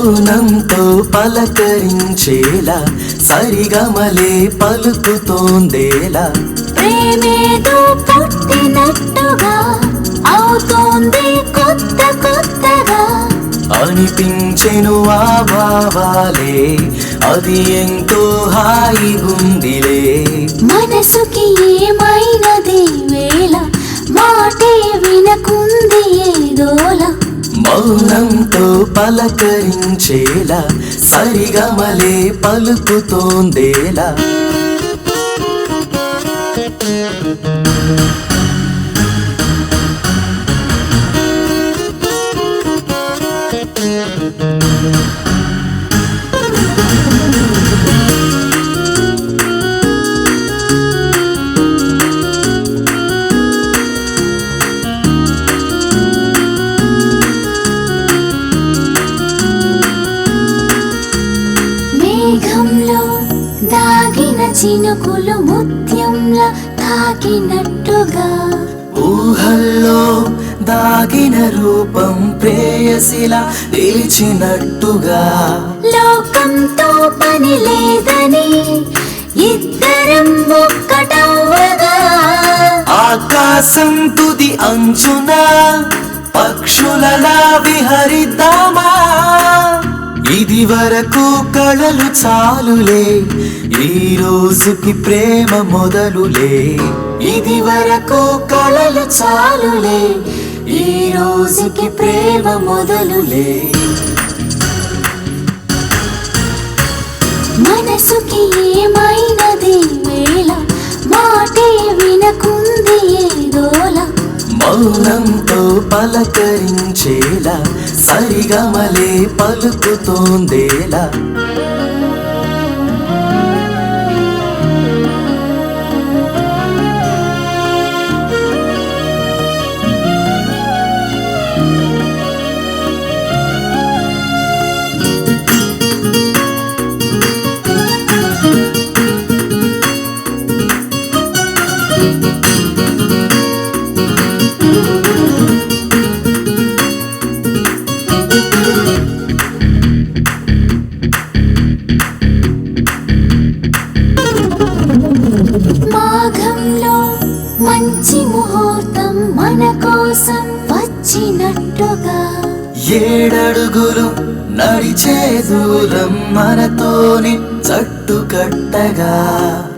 మౌనంతో పలకరించేలా సరిగమలే పలుకుతోందేలా ప్రేమేదో పుట్టినట్టుగా అవుతోంది కొత్త కొత్తగా అనిపించెను ఆ భావాలే అది ఎంతో హాయిగుందిలే మనసుకి ఏమైనది వేళ మాటే వినకుంది ఏదోలా మౌనంతో పలకరించేలా సరిగమలే పలుకుతోందేలా మేఘంలో దాగిన చినుకులు ముత్యంలా తాకినట్టుగా ఊహల్లో దాగిన రూపం ప్రేయసిలా నిలిచినట్టుగా లోకంతో పని లేదని ఇద్దరం ఒక్కటవ్వగా ఆకాశం తుది అంచున పక్షులలా విహరిద్దామా ఇది వరకు కళలు చాలులే ఈ రోజుకి ప్రేమ మొదలులే ఇది వరకు కళలు చాలులే ఈ రోజుకి ప్రేమ మొదలులే మనసుకి ఏమైనది వేళ మాటే వినకుంది ఏదోలా మౌనంతో పలకరించేలా సరిగమలే పలుకుతోందేలా మాఘంలో మంచి ముహూర్తం మన కోసం వచ్చినట్టుగా ఏడడుగులు నడిచే దూరం మనతోని జట్టు కట్టగా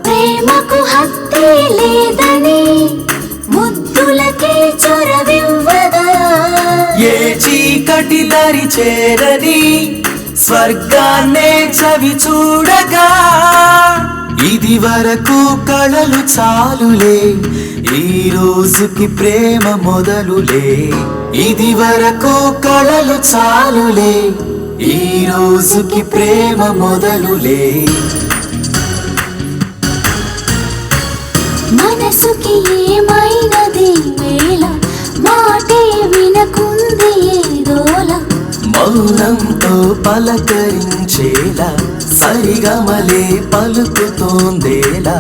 ప్రేమకు హత్తే లేదని ముద్దులకే చొరవివ్వగా ఏ చీకటి దరి చేరని స్వర్గాన్నే చవి చూడగా ఇది వరకు కళలు చాలులే ఈ రోజుకి ప్రేమ మొదలులే ఇది వరకు కళలు చాలులే ఈ రోజుకి ప్రేమ మొదలులే మనసుకి ఏమైనది వేళ మాటే వినకుంది ఏదోలా మౌనంతో పలకరించేలా సరిగమలే పలుకుతోందేలా